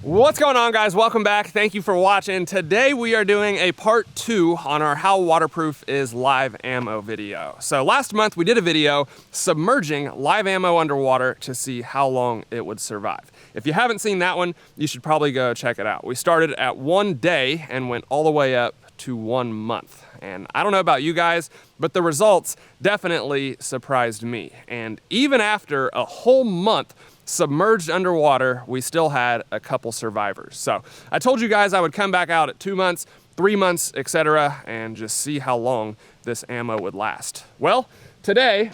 What's going on, guys? Welcome back. Thank you for watching. Today we are doing a part 2 on our How Waterproof is Live Ammo video. So last month we did a video submerging live ammo underwater to see how long it would survive. If you haven't seen that one, you should probably go check it out. We started at 1 day and went all the way up to 1 month. And I don't know about you guys, but the results definitely surprised me. And even after a whole month submerged underwater, we still had a couple survivors. So I told you guys I would come back out at 2 months, 3 months, etc., and just see how long this ammo would last. Well, today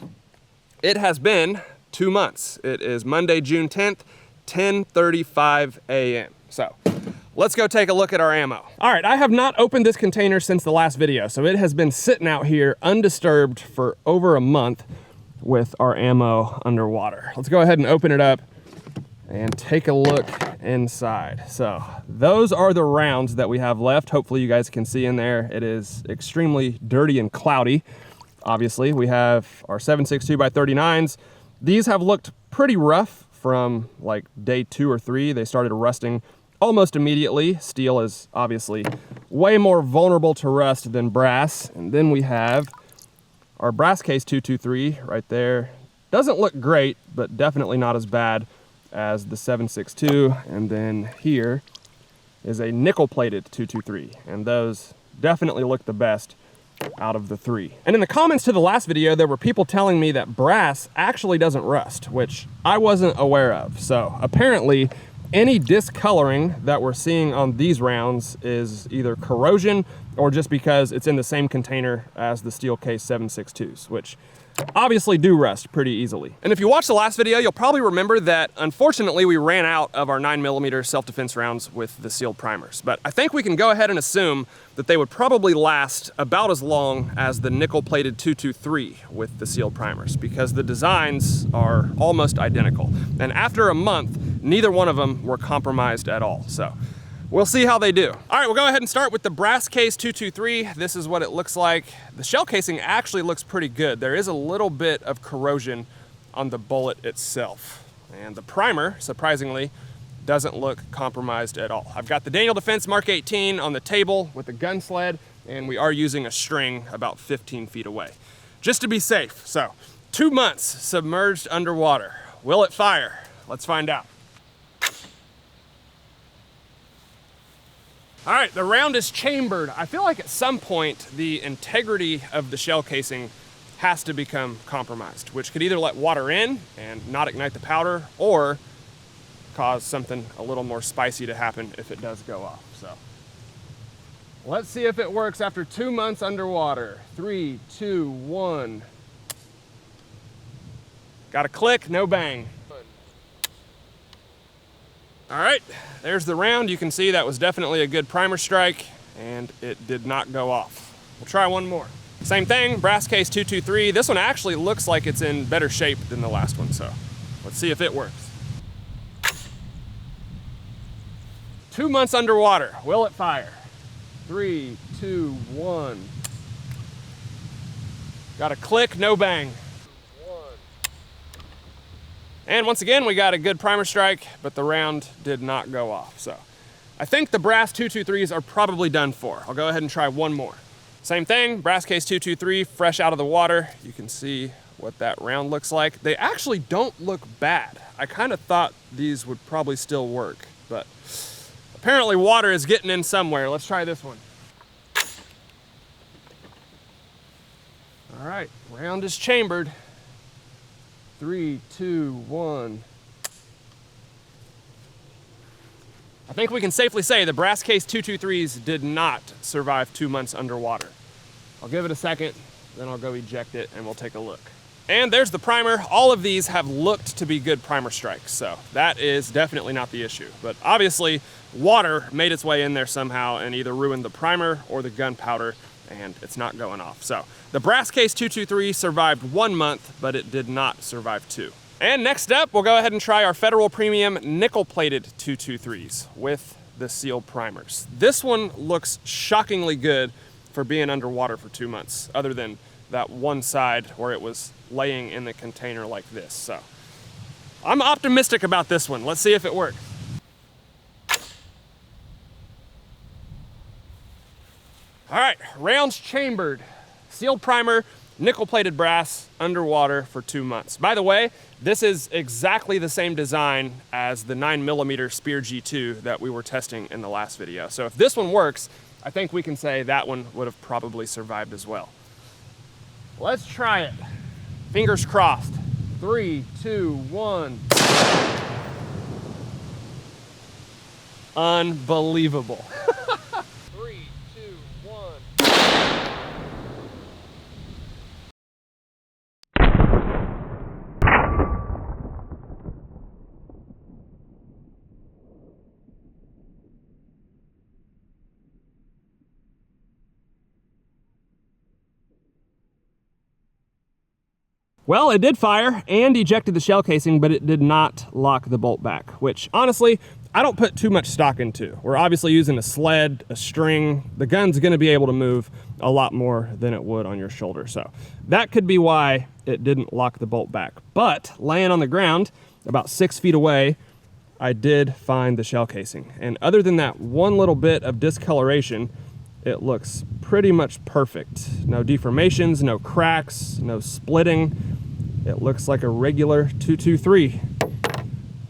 it has been 2 months. It is Monday, June 10th, 10:35 a.m. So let's go take a look at our ammo. All right, I have not opened this container since the last video, so it has been sitting out here undisturbed for over a month with our ammo underwater. Let's go ahead and open it up and take a look inside. So those are the rounds that we have left. Hopefully you guys can see in there. It is extremely dirty and cloudy. Obviously, we have our 7.62 by 39s. These have looked pretty rough from like day 2 or 3. They started rusting almost immediately. Steel is obviously way more vulnerable to rust than brass. And then we have our brass case 223 right there. Doesn't look great, but definitely not as bad as the 7.62. And then here is a nickel plated 223. And those definitely look the best out of the 3. And in the comments to the last video, there were people telling me that brass actually doesn't rust, which I wasn't aware of. So apparently any discoloring that we're seeing on these rounds is either corrosion or just because it's in the same container as the steel case 7.62s, which obviously do rust pretty easily. And if you watched the last video, you'll probably remember that unfortunately we ran out of our 9mm self-defense rounds with the sealed primers. But I think we can go ahead and assume that they would probably last about as long as the nickel-plated 223 with the sealed primers, because the designs are almost identical. And after a month, neither one of them were compromised at all. So we'll see how they do. All right, we'll go ahead and start with the brass case 223. This is what it looks like. The shell casing actually looks pretty good. There is a little bit of corrosion on the bullet itself. And the primer, surprisingly, doesn't look compromised at all. I've got the Daniel Defense Mark 18 on the table with the gun sled, and we are using a string about 15 feet away, just to be safe. So 2 months submerged underwater. Will it fire? Let's find out. All right, the round is chambered. I feel like at some point the integrity of the shell casing has to become compromised, which could either let water in and not ignite the powder or cause something a little more spicy to happen if it does go off. So let's see if it works after 2 months underwater. 3, 2, 1. Got a click, no bang. All right, there's the round. You can see that was definitely a good primer strike, and it did not go off. We'll try one more. Same thing, brass case 223. This one actually looks like it's in better shape than the last one, so let's see if it works. 2 months underwater, will it fire? 3, 2, 1. Got a click, no bang. And once again, we got a good primer strike, but the round did not go off. So I think the brass 223s are probably done for. I'll go ahead and try one more. Same thing, brass case 223, fresh out of the water. You can see what that round looks like. They actually don't look bad. I kind of thought these would probably still work, but apparently water is getting in somewhere. Let's try this one. All right, round is chambered. 3, 2, 1. I think we can safely say the brass case 223s did not survive 2 months underwater. I'll give it a second, then I'll go eject it and we'll take a look. And there's the primer. All of these have looked to be good primer strikes, so that is definitely not the issue. But obviously, water made its way in there somehow and either ruined the primer or the gunpowder, and it's not going off. So the brass case 223 survived 1 month, but it did not survive 2. And next up, we'll go ahead and try our Federal Premium nickel-plated 223s with the sealed primers. This one looks shockingly good for being underwater for 2 months, other than that one side where it was laying in the container like this. So I'm optimistic about this one. Let's see if it works. All right, rounds chambered, sealed primer, nickel-plated brass, underwater for 2 months. By the way, this is exactly the same design as the 9mm Spear G2 that we were testing in the last video. So if this one works, I think we can say that one would have probably survived as well. Let's try it. Fingers crossed. 3, 2, 1. Unbelievable. 3, 2, 1. Well, it did fire and ejected the shell casing, but it did not lock the bolt back, which honestly, I don't put too much stock into. We're obviously using a sled, a string. The gun's gonna be able to move a lot more than it would on your shoulder. So that could be why it didn't lock the bolt back. But laying on the ground, about 6 feet away, I did find the shell casing. And other than that one little bit of discoloration, it looks pretty much perfect. No deformations, no cracks, no splitting. It looks like a regular 223.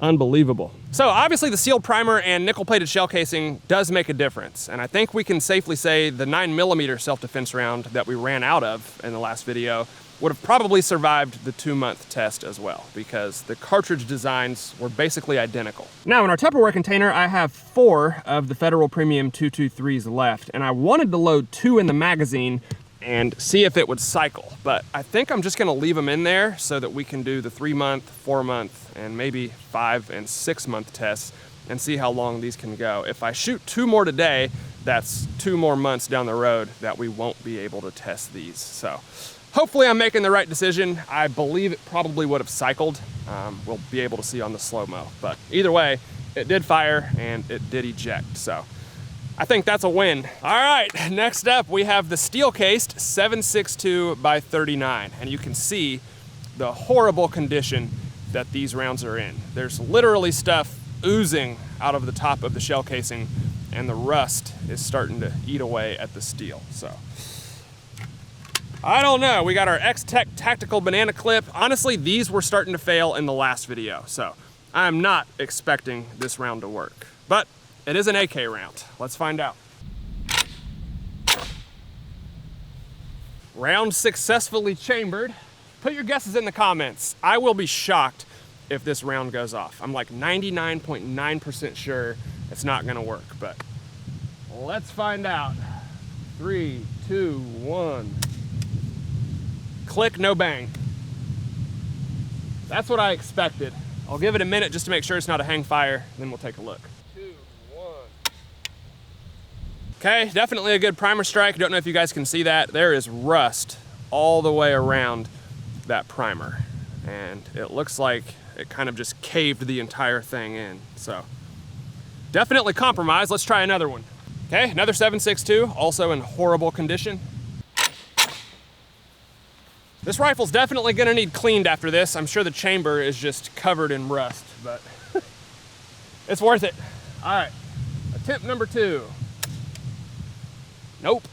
Unbelievable. So obviously the sealed primer and nickel-plated shell casing does make a difference. And I think we can safely say the 9mm self-defense round that we ran out of in the last video would have probably survived the 2-month test as well, because the cartridge designs were basically identical. Now in our Tupperware container, I have 4 of the Federal Premium 223s left, and I wanted to load 2 in the magazine and see if it would cycle. But I think I'm just gonna leave them in there so that we can do the 3-month, 4-month, and maybe 5 and 6-month tests and see how long these can go. If I shoot 2 more today, that's 2 more months down the road that we won't be able to test these. So hopefully I'm making the right decision. I believe it probably would have cycled. We'll be able to see on the slow-mo. But either way, it did fire and it did eject. So I think that's a win. All right, next up we have the steel-cased 7.62 by 39, and you can see the horrible condition that these rounds are in. There's literally stuff oozing out of the top of the shell casing, and the rust is starting to eat away at the steel. So I don't know. We got our X-Tech tactical banana clip. Honestly, these were starting to fail in the last video, so I'm not expecting this round to work. But it is an AK round. Let's find out. Round successfully chambered. Put your guesses in the comments. I will be shocked if this round goes off. I'm like 99.9% sure it's not gonna work, but let's find out. 3, 2, 1. Click, no bang. That's what I expected. I'll give it a minute just to make sure it's not a hang fire, then we'll take a look. Okay, definitely a good primer strike. Don't know if you guys can see that. There is rust all the way around that primer. And it looks like it kind of just caved the entire thing in. So definitely compromised. Let's try another one. Okay, another 7.62, also in horrible condition. This rifle's definitely gonna need cleaned after this. I'm sure the chamber is just covered in rust, but it's worth it. All right, attempt number 2. Nope.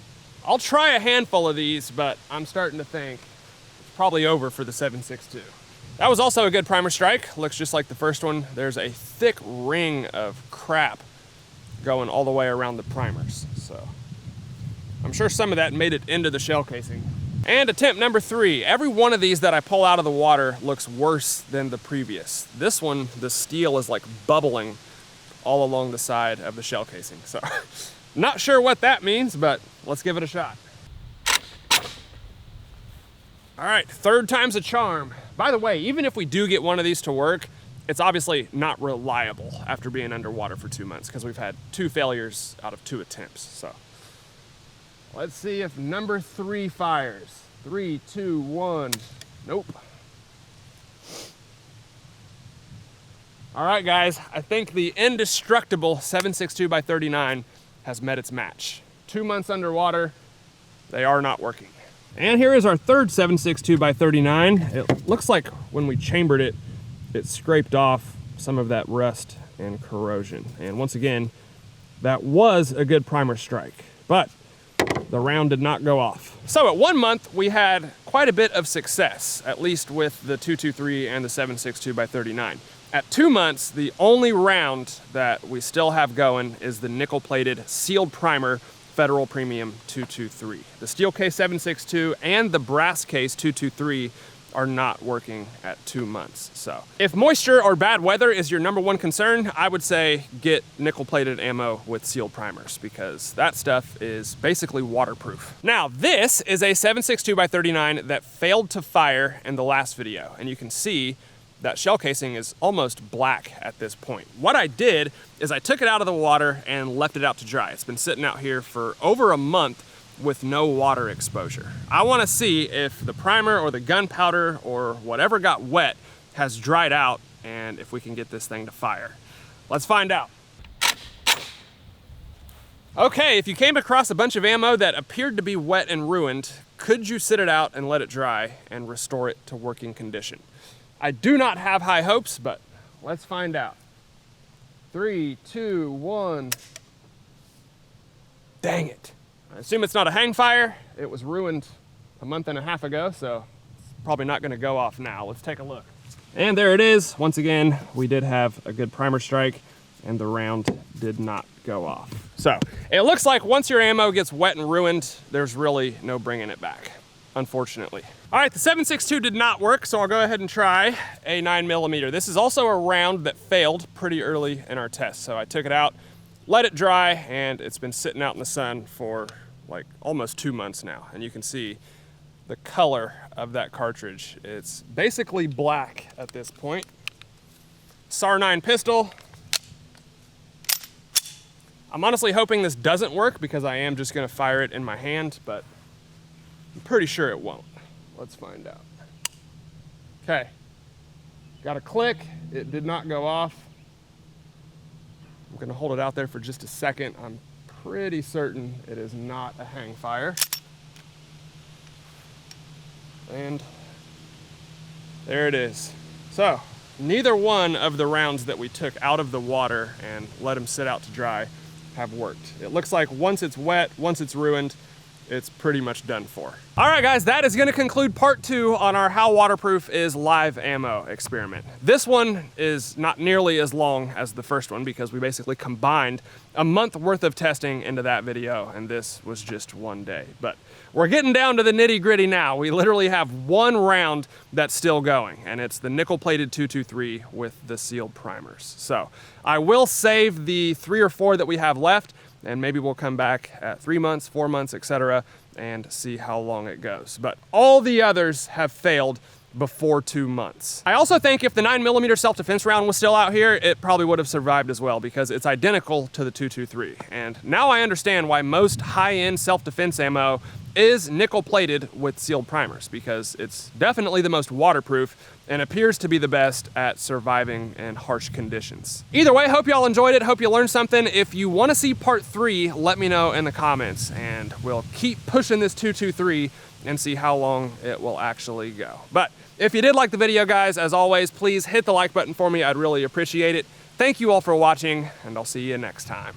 I'll try a handful of these, but I'm starting to think it's probably over for the 7.62. That was also a good primer strike. Looks just like the first one. There's a thick ring of crap going all the way around the primers. So I'm sure some of that made it into the shell casing. And attempt number 3. Every one of these that I pull out of the water looks worse than the previous. This one, the steel is like bubbling all along the side of the shell casing. So not sure what that means, but let's give it a shot. All right, 3rd time's a charm. By the way, even if we do get one of these to work, it's obviously not reliable after being underwater for 2 months, because we've had 2 failures out of 2 attempts. So let's see if number 3 fires. 3, 2, 1. Nope. All right, guys, I think the indestructible 7.62 by 39 has met its match. 2 months underwater, they are not working. And here is our 3rd 7.62 by 39. It looks like when we chambered it, it scraped off some of that rust and corrosion. And once again, that was a good primer strike. But the round did not go off. So at 1 month, we had quite a bit of success, at least with the 223 and the 7.62 by 39. At 2 months, the only round that we still have going is the nickel-plated sealed primer Federal Premium 223. The steel case 7.62 and the brass case 223 are not working at 2 months. So if moisture or bad weather is your number one concern, I would say get nickel-plated ammo with sealed primers, because that stuff is basically waterproof. Now, this is a 7.62 by 39 that failed to fire in the last video, and you can see that shell casing is almost black at this point. What I did is I took it out of the water and left it out to dry. It's been sitting out here for over a month with no water exposure. I want to see if the primer or the gunpowder or whatever got wet has dried out, and if we can get this thing to fire. Let's find out. Okay, if you came across a bunch of ammo that appeared to be wet and ruined, could you sit it out and let it dry and restore it to working condition? I do not have high hopes, but let's find out. 3, 2, 1. Dang it. I assume it's not a hang fire. It was ruined a month and a half ago, so it's probably not gonna go off now. Let's take a look. And there it is. Once again, we did have a good primer strike and the round did not go off. So it looks like once your ammo gets wet and ruined, there's really no bringing it back, unfortunately. All right, the 7.62 did not work, so I'll go ahead and try a 9mm. This is also a round that failed pretty early in our test. So I took it out, let it dry, and it's been sitting out in the sun for like almost 2 months now. And you can see the color of that cartridge. It's basically black at this point. SAR 9 pistol. I'm honestly hoping this doesn't work, because I am just gonna fire it in my hand, but I'm pretty sure it won't. Let's find out. Okay, got a click. It did not go off. I'm gonna hold it out there for just a second. I'm pretty certain it is not a hang fire. And there it is. So neither one of the rounds that we took out of the water and let them sit out to dry have worked. It looks like once it's wet, once it's ruined, it's pretty much done for. All right, guys, that is gonna conclude part 2 on our how waterproof is live ammo experiment. This one is not nearly as long as the first one, because we basically combined a month worth of testing into that video, and this was just 1 day. But we're getting down to the nitty gritty now. We literally have 1 round that's still going, and it's the nickel-plated 223 with the sealed primers. So I will save the 3 or 4 that we have left, and maybe we'll come back at 3 months, 4 months, etc., and see how long it goes. But all the others have failed before 2 months. I also think if the 9mm self-defense round was still out here, it probably would have survived as well, because it's identical to the 223. And now I understand why most high-end self-defense ammo is nickel-plated with sealed primers, because it's definitely the most waterproof and appears to be the best at surviving in harsh conditions. Either way, hope y'all enjoyed it, hope you learned something. If you wanna see part 3, let me know in the comments, and we'll keep pushing this 223 and see how long it will actually go. But if you did like the video, guys, as always, please hit the like button for me. I'd really appreciate it. Thank you all for watching, and I'll see you next time.